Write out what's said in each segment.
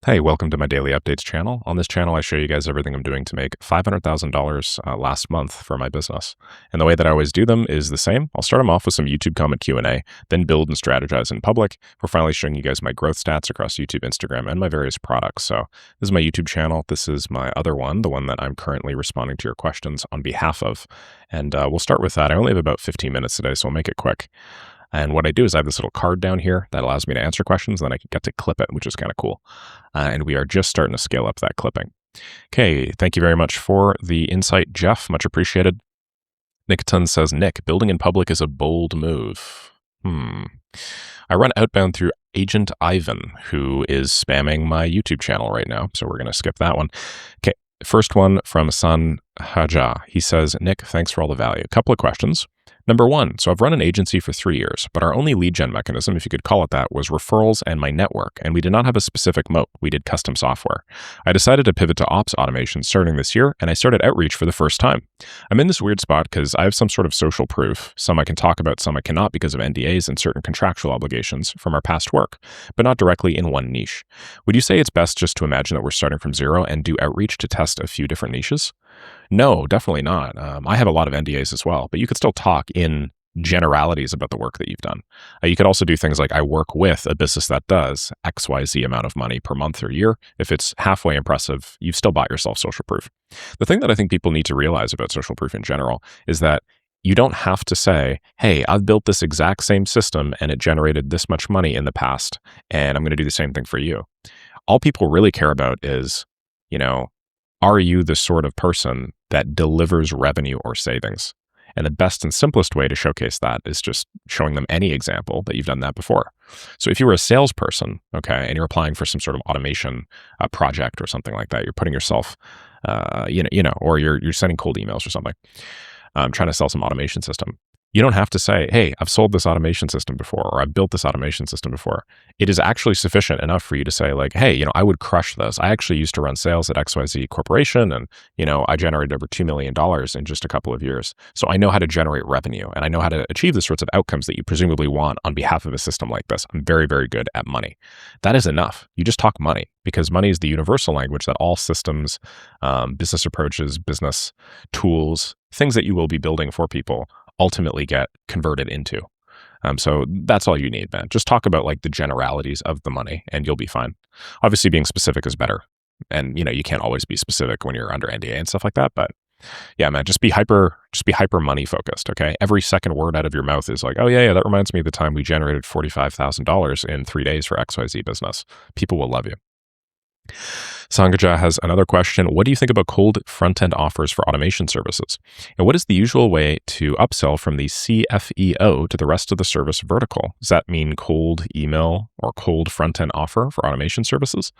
Hey, welcome to my daily updates channel. On this channel, I show you guys everything I'm doing to make $500,000 last month for my business. And the way that I always do them is the same. I'll start them off with some YouTube comment Q&A, then build and strategize in public. We're finally showing you guys my growth stats across YouTube, Instagram, and my various products. So this is my YouTube channel. This is my other one, the one that I'm currently responding to your questions on behalf of. And we'll start with that. I only have about 15 minutes today, so I'll make it quick. And what I do is I have this little card down here that allows me to answer questions, and then I can get to clip it, which is kind of cool. And we are just starting to scale up that clipping. Okay, thank you very much for the insight, Jeff. Much appreciated. Nickton says, Nick, building in public is a bold move. I run outbound through Agent Ivan, who is spamming my YouTube channel right now, so we're going to skip that one. Okay, first one from San Haja. He says, Nick, thanks for all the value. A couple of questions. Number one, so I've run an agency for 3 years, but our only lead gen mechanism, if you could call it that, was referrals and my network, and we did not have a specific moat. We did custom software. I decided to pivot to ops automation starting this year, and I started outreach for the first time. I'm in this weird spot because I have some sort of social proof. Some I can talk about, some I cannot because of NDAs and certain contractual obligations from our past work, but not directly in one niche. Would you say it's best just to imagine that we're starting from zero and do outreach to test a few different niches? No, definitely not. I have a lot of NDAs as well, but you could still talk in generalities about the work that you've done. You could also do things like I work with a business that does XYZ amount of money per month or year. If it's halfway impressive, you've still bought yourself social proof. The thing that I think people need to realize about social proof in general is that you don't have to say, hey, I've built this exact same system and it generated this much money in the past, and I'm going to do the same thing for you. All people really care about is, are you the sort of person that delivers revenue or savings? And the best and simplest way to showcase that is just showing them any example that you've done that before. So if you were a salesperson, okay, and you're applying for some sort of automation project or something like that, you're putting yourself, or you're sending cold emails or something, trying to sell some automation system. You don't have to say, hey, I've sold this automation system before, or I've built this automation system before. It is actually sufficient enough for you to say like, hey, I would crush this. I actually used to run sales at XYZ Corporation, and, I generated over $2 million in just a couple of years. So I know how to generate revenue, and I know how to achieve the sorts of outcomes that you presumably want on behalf of a system like this. I'm very, very good at money. That is enough. You just talk money, because money is the universal language that all systems, business approaches, business tools, things that you will be building for people ultimately get converted into. So that's all you need, man. Just talk about like the generalities of the money and you'll be fine. Obviously being specific is better. And you can't always be specific when you're under NDA and stuff like that. But yeah, man, just be hyper money focused. Okay. Every second word out of your mouth is like, oh yeah, that reminds me of the time we generated $45,000 in 3 days for XYZ business. People will love you. Sangaja has another question. What do you think about cold front-end offers for automation services? And what is the usual way to upsell from the CFEO to the rest of the service vertical? Does that mean cold email or cold front-end offer for automation services?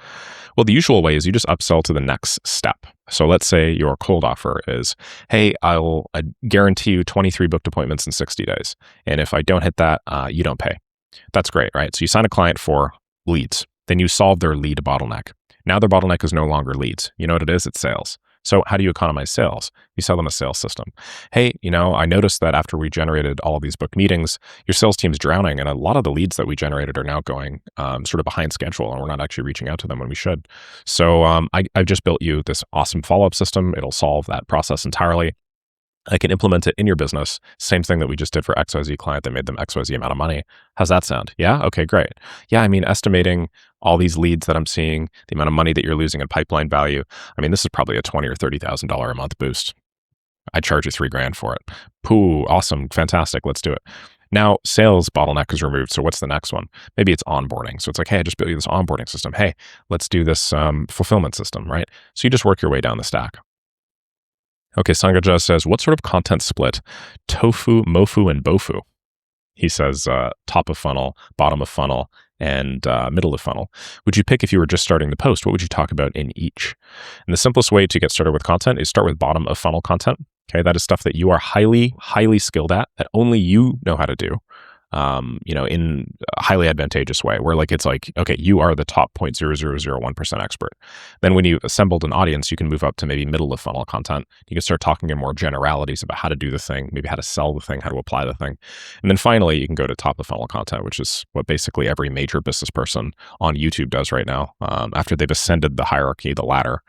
Well, the usual way is you just upsell to the next step. So let's say your cold offer is, hey, I guarantee you 23 booked appointments in 60 days. And if I don't hit that, you don't pay. That's great, right? So you sign a client for leads. Then you solve their lead bottleneck. Now their bottleneck is no longer leads. You know what it is? It's sales. So how do you economize sales? You sell them a sales system. Hey, I noticed that after we generated all of these booked meetings, your sales team's drowning, and a lot of the leads that we generated are now going sort of behind schedule, and we're not actually reaching out to them when we should. So I've just built you this awesome follow-up system. It'll solve that process entirely. I can implement it in your business. Same thing that we just did for XYZ client that made them XYZ amount of money. How's that sound? Yeah? Okay, great. Yeah, estimating all these leads that I'm seeing, the amount of money that you're losing in pipeline value. This is probably a $20,000 or $30,000 a month boost. I'd charge you $3,000 for it. Pooh, awesome, fantastic, let's do it. Now, sales bottleneck is removed. So what's the next one? Maybe it's onboarding. So it's like, hey, I just built you this onboarding system. Hey, let's do this fulfillment system, right? So you just work your way down the stack. Okay, Sangaja says, what sort of content split? Tofu, mofu, and bofu. He says top of funnel, bottom of funnel, and middle of funnel. Would you pick if you were just starting the post? What would you talk about in each? And the simplest way to get started with content is start with bottom of funnel content. Okay, that is stuff that you are highly, highly skilled at, that only you know how to do. in a highly advantageous way, where like it's like, okay, you are the top 0.0001% expert. Then when you've assembled an audience, you can move up to maybe middle of funnel content. You can start talking in more generalities about how to do the thing, maybe how to sell the thing, how to apply the thing. And then finally, you can go to top of funnel content, which is what basically every major business person on YouTube does right now. After they've ascended the hierarchy, the ladder,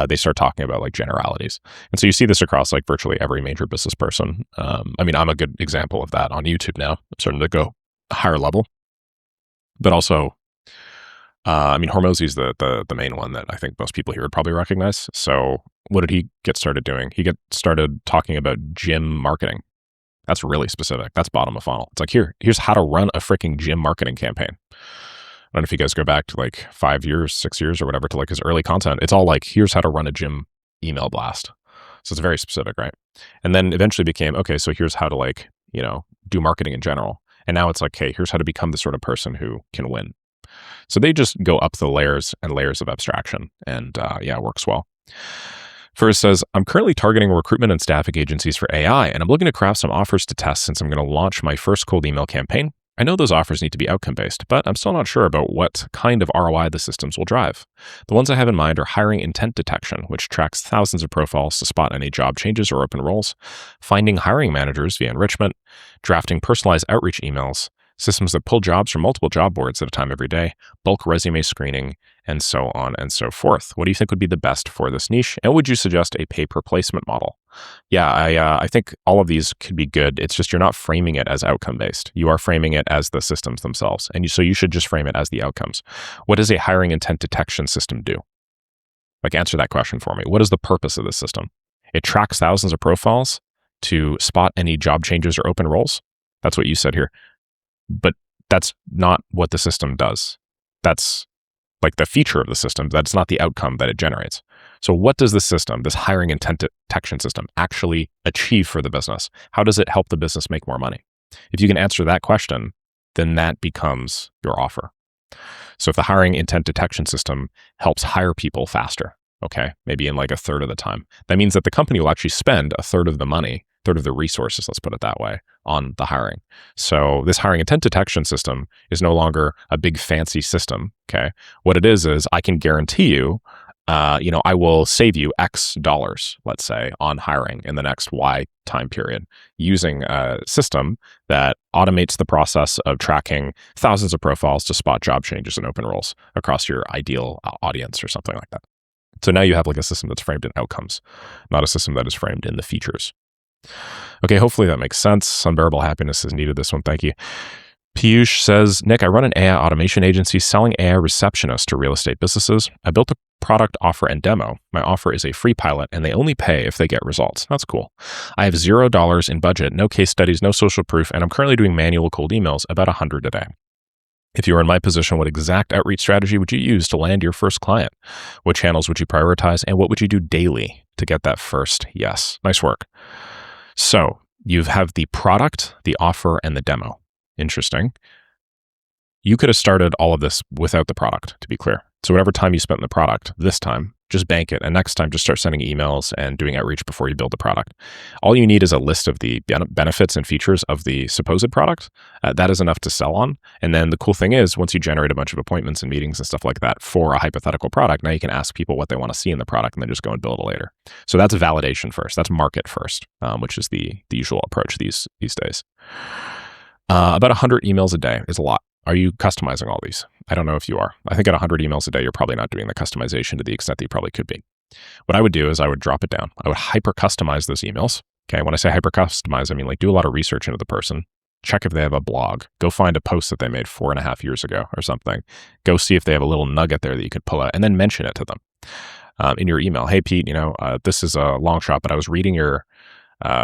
they start talking about like generalities. And so you see this across like virtually every major business person. I'm a good example of that on YouTube now. I'm starting to go higher level, but also, Hormozy is the main one that I think most people here would probably recognize. So what did he get started doing? He get started talking about gym marketing. That's really specific. That's bottom of funnel. It's like, here's how to run a freaking gym marketing campaign. I don't know if you guys go back to like 5 years, 6 years or whatever to like his early content. It's all like, here's how to run a gym email blast. So it's very specific, right? And then eventually became, okay, so here's how to like, do marketing in general. And now it's like, hey, here's how to become the sort of person who can win. So they just go up the layers and layers of abstraction, and it works well. First says, I'm currently targeting recruitment and staffing agencies for AI, and I'm looking to craft some offers to test since I'm going to launch my first cold email campaign. I know those offers need to be outcome-based, but I'm still not sure about what kind of ROI the systems will drive. The ones I have in mind are hiring intent detection, which tracks thousands of profiles to spot any job changes or open roles, finding hiring managers via enrichment, drafting personalized outreach emails, systems that pull jobs from multiple job boards at a time every day, bulk resume screening, and so on and so forth. What do you think would be the best for this niche? And would you suggest a pay-per-placement model? Yeah, I think all of these could be good. It's just you're not framing it as outcome-based. You are framing it as the systems themselves. And so you should just frame it as the outcomes. What does a hiring intent detection system do? Like, answer that question for me. What is the purpose of this system? It tracks thousands of profiles to spot any job changes or open roles. That's what you said here. But that's not what the system does. That's like the feature of the system. That's not the outcome that it generates. So what does the system, this hiring intent detection system, actually achieve for the business? How does it help the business make more money? If you can answer that question, then that becomes your offer. So if the hiring intent detection system helps hire people faster, okay, maybe in like a third of the time, that means that the company will actually spend a third of the money, third of the resources, let's put it that way, on the hiring. So this hiring intent detection system is no longer a big fancy system, okay? What it is I can guarantee you, I will save you X dollars, let's say, on hiring in the next Y time period using a system that automates the process of tracking thousands of profiles to spot job changes and open roles across your ideal audience or something like that. So now you have like a system that's framed in outcomes, not a system that is framed in the features. Okay, hopefully that makes sense. Unbearable Happiness has needed this one. Thank you. Piyush says, Nick, I run an AI automation agency selling AI receptionists to real estate businesses. I built a product offer and demo. My offer is a free pilot and they only pay if they get results. That's cool. I have $0 in budget, no case studies, no social proof, and I'm currently doing manual cold emails, about 100 a day. If you were in my position, what exact outreach strategy would you use to land your first client? What channels would you prioritize? And what would you do daily to get that first yes? Nice work. So you have the product, the offer, and the demo. Interesting. You could have started all of this without the product, to be clear. So whatever time you spent in the product, this time, just bank it. And next time, just start sending emails and doing outreach before you build the product. All you need is a list of the benefits and features of the supposed product. That is enough to sell on. And then the cool thing is, once you generate a bunch of appointments and meetings and stuff like that for a hypothetical product, now you can ask people what they want to see in the product and then just go and build it later. So that's validation first. That's market first, which is the usual approach these days. About 100 emails a day is a lot. Are you customizing all these? I don't know if you are. I think at 100 emails a day, you're probably not doing the customization to the extent that you probably could be. What I would do is I would drop it down. I would hyper customize those emails. Okay. When I say hyper customize, I mean like do a lot of research into the person, check if they have a blog, go find a post that they made 4.5 years ago or something. Go see if they have a little nugget there that you could pull out and then mention it to them in your email. Hey, Pete, this is a long shot, but I was reading your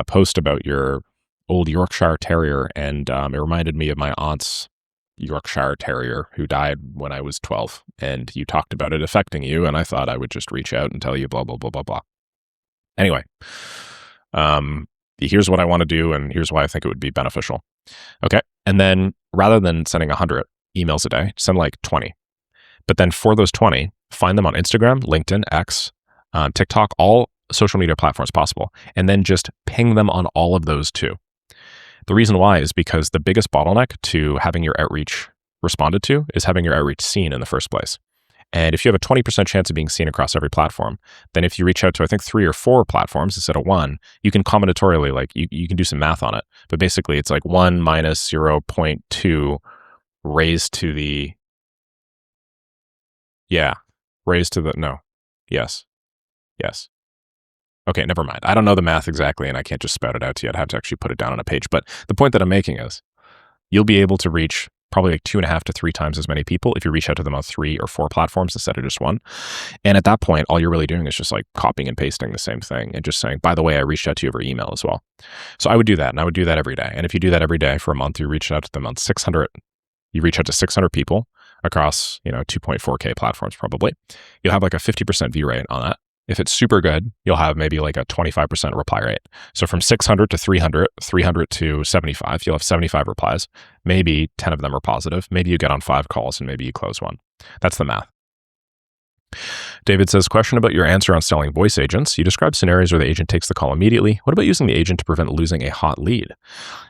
post about your old Yorkshire Terrier and it reminded me of my aunt's Yorkshire Terrier who died when I was 12, and you talked about it affecting you, and I thought I would just reach out and tell you blah, blah, blah, blah, blah. Anyway, here's what I want to do, and here's why I think it would be beneficial. Okay, and then rather than sending 100 emails a day, send like 20. But then for those 20, find them on Instagram, LinkedIn, X, TikTok, all social media platforms possible, and then just ping them on all of those too. The reason why is because the biggest bottleneck to having your outreach responded to is having your outreach seen in the first place. And if you have a 20% chance of being seen across every platform, then if you reach out to, I think, 3 or 4 platforms instead of 1, you can combinatorially, like, you can do some math on it. But basically, it's like 1 minus 0.2 raised to the, no, yes. Okay, never mind. I don't know the math exactly, and I can't just spout it out to you. I'd have to actually put it down on a page. But the point that I'm making is you'll be able to reach probably like 2.5 to 3 times as many people if you reach out to them on 3 or 4 platforms instead of just 1. And at that point, all you're really doing is just like copying and pasting the same thing and just saying, by the way, I reached out to you over email as well. So I would do that, and I would do that every day. And if you do that every day for a month, you reach out to them on 600, you reach out to 600 people across, 2.4K platforms probably. You'll have like a 50% view rate on that. If it's super good, you'll have maybe like a 25% reply rate. So from 600 to 300, 300 to 75, you'll have 75 replies. Maybe 10 of them are positive. Maybe you get on 5 calls and maybe you close 1. That's the math. David says, question about your answer on selling voice agents. You describe scenarios where the agent takes the call immediately. What about using the agent to prevent losing a hot lead?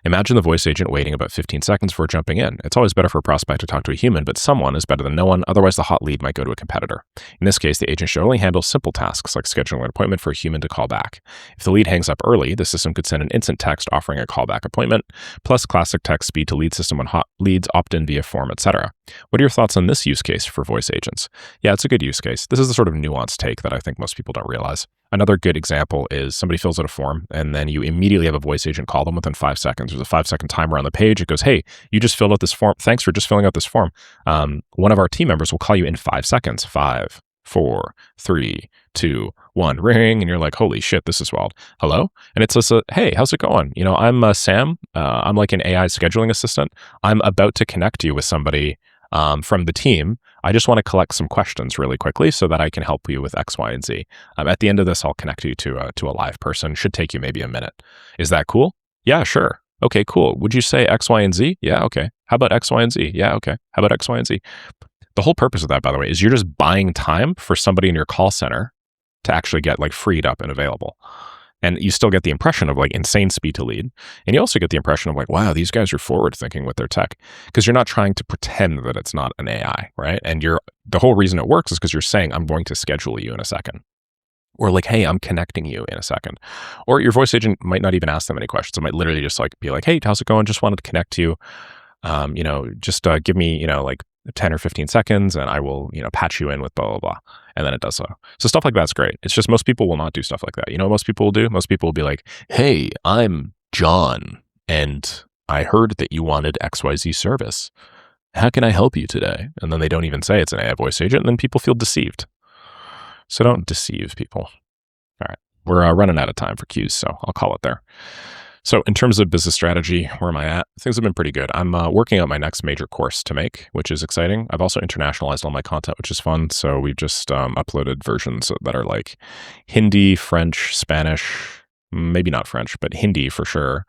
Imagine the voice agent waiting about 15 seconds before jumping in. It's always better for a prospect to talk to a human, but someone is better than no one. Otherwise, the hot lead might go to a competitor. In this case, the agent should only handle simple tasks like scheduling an appointment for a human to call back. If the lead hangs up early, the system could send an instant text offering a callback appointment, plus classic text speed to lead system when hot leads opt in via form, etc. What are your thoughts on this use case for voice agents? Yeah, it's a good use case. This is the sort of nuanced take that I think most people don't realize. Another good example is somebody fills out a form and then you immediately have a voice agent call them within 5 seconds. There's a 5-second timer on the page. It goes, hey, you just filled out this form. Thanks for just filling out this form. One of our team members will call you in 5 seconds. 5, 4, 3, 2, 1, ring. And you're like, holy shit, this is wild. Hello? And it's just hey, how's it going? I'm Sam. I'm like an AI scheduling assistant. I'm about to connect you with somebody from the team. I just want to collect some questions really quickly so that I can help you with X, Y, and Z. At the end of this, I'll connect you to a live person. Should take you maybe a minute. Is that cool? Yeah, sure. Okay, cool. Would you say X, Y, and Z? Yeah, okay. How about X, Y, and Z? Yeah, okay. How about X, Y, and Z? The whole purpose of that, by the way, is you're just buying time for somebody in your call center to actually get like freed up and available. And you still get the impression of like insane speed to lead. And you also get the impression of like, wow, these guys are forward thinking with their tech, because you're not trying to pretend that it's not an AI, right? And the whole reason it works is because you're saying, I'm going to schedule you in a second. Or like, hey, I'm connecting you in a second. Or your voice agent might not even ask them any questions. It might literally just like be like, hey, how's it going? Just wanted to connect you. Just give me, like 10 or 15 seconds and I will, patch you in with blah, blah, blah. And then it does so. So stuff like that's great. It's just most people will not do stuff like that. You know what most people will do? Most people will be like, hey, I'm John and I heard that you wanted XYZ service. How can I help you today? And then they don't even say it's an AI voice agent, and then people feel deceived. So don't deceive people. All right. We're running out of time for cues, so I'll call it there. So in terms of business strategy, where am I at? Things have been pretty good. I'm working out my next major course to make, which is exciting. I've also internationalized all my content, which is fun. So we've just uploaded versions that are like Hindi, French, Spanish, maybe not French, but Hindi for sure,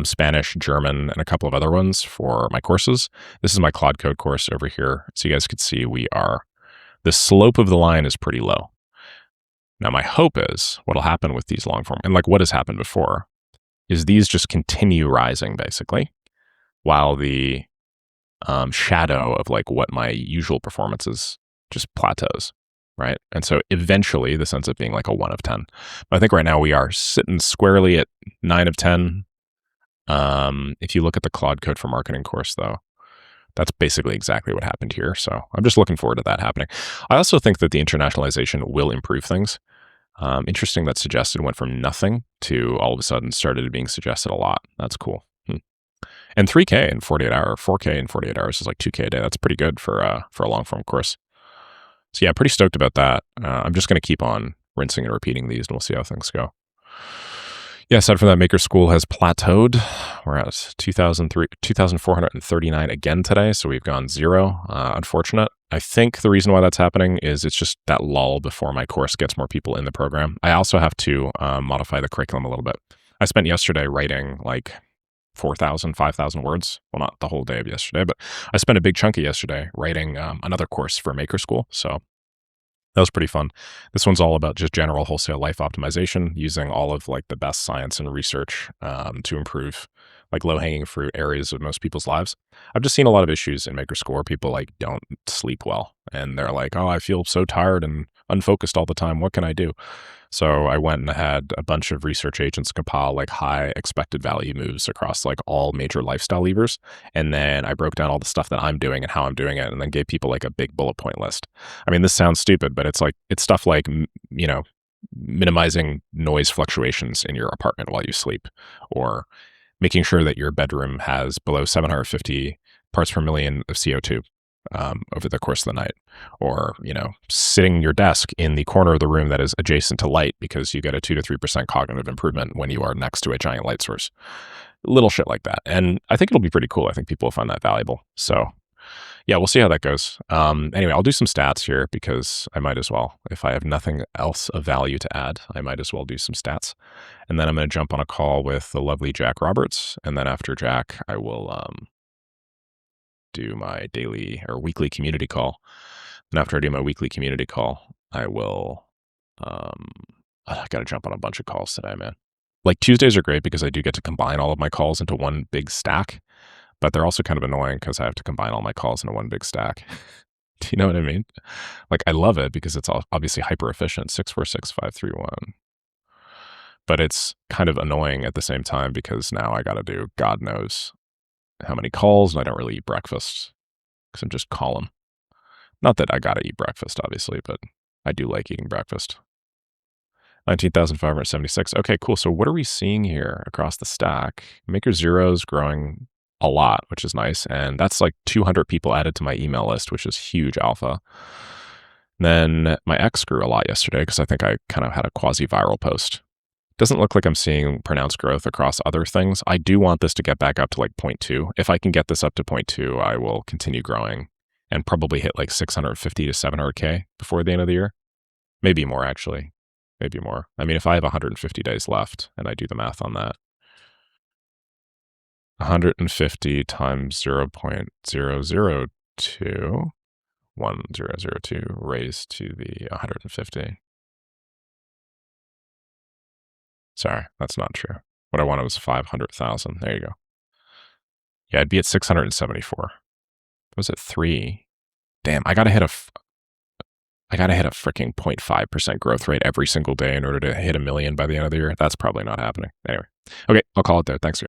Spanish, German, and a couple of other ones for my courses. This is my Claude Code course over here. So you guys could see the slope of the line is pretty low. Now my hope is what'll happen with these long form, and like what has happened before, is these just continue rising basically while the shadow of like what my usual performance is just plateaus, right? And so eventually this ends up being like a 1 of 10. But I think right now we are sitting squarely at 9 of 10. If you look at the Claude Code for Marketing course though, that's basically exactly what happened here. So I'm just looking forward to that happening. I also think that the internationalization will improve things. Interesting that suggested went from nothing to all of a sudden started being suggested a lot. That's cool. And 3K in 48 hours, 4K in 48 hours is like 2K a day. That's pretty good for a long form course. So yeah, pretty stoked about that. I'm just going to keep on rinsing and repeating these and we'll see how things go. Yeah, aside from that, Maker School has plateaued. We're at 2,439 again today, so we've gone 0. Unfortunate. I think the reason why that's happening is it's just that lull before my course gets more people in the program. I also have to modify the curriculum a little bit. I spent yesterday writing like 4,000, 5,000 words. Well, not the whole day of yesterday, but I spent a big chunk of yesterday writing another course for Maker School. So That was pretty fun. This one's all about just general wholesale life optimization, using all of like the best science and research to improve like low hanging fruit areas of most people's lives. I've just seen a lot of issues in MakerScore. People like don't sleep well, and they're like, "Oh, I feel so tired and unfocused all the time. What can I do?" So I went and had a bunch of research agents compile like high expected value moves across like all major lifestyle levers, and then I broke down all the stuff that I'm doing and how I'm doing it, and then gave people like a big bullet point list. I mean, this sounds stupid, but it's like, it's stuff like, minimizing noise fluctuations in your apartment while you sleep, or making sure that your bedroom has below 750 parts per million of CO2 over the course of the night, or, sitting your desk in the corner of the room that is adjacent to light because you get a 2 to 3% cognitive improvement when you are next to a giant light source. Little shit like that. And I think it'll be pretty cool. I think people will find that valuable. So yeah, we'll see how that goes. Anyway, I'll do some stats here because I might as well. If I have nothing else of value to add, I might as well do some stats. And then I'm going to jump on a call with the lovely Jack Roberts. And then after Jack, I will do my daily or weekly community call. And after I do my weekly community call, I will, I got to jump on a bunch of calls today, man. Like Tuesdays are great because I do get to combine all of my calls into one big stack. But they're also kind of annoying because I have to combine all my calls into one big stack. Do you know what I mean? Like, I love it because it's obviously hyper efficient, 646-531. But it's kind of annoying at the same time because now I got to do God knows how many calls, and I don't really eat breakfast because I'm just calling. Not that I got to eat breakfast, obviously, but I do like eating breakfast. 19,576. Okay, cool. So what are we seeing here across the stack? Maker Zero's growing a lot, which is nice. And that's like 200 people added to my email list, which is huge alpha. Then my X grew a lot yesterday because I think I kind of had a quasi-viral post. Doesn't look like I'm seeing pronounced growth across other things. I do want this to get back up to like 0.2. If I can get this up to 0.2, I will continue growing and probably hit like 650 to 700K before the end of the year. Maybe more, actually. Maybe more. I mean, if I have 150 days left and I do the math on that, 150 times 0.002, 1002 raised to the 150. Sorry, that's not true. What I wanted was 500,000. There you go. Yeah, I'd be at 674. Was it 3? Damn, I gotta hit a freaking 0.5% growth rate every single day in order to hit 1 million by the end of the year. That's probably not happening. Anyway, okay, I'll call it there. Thanks.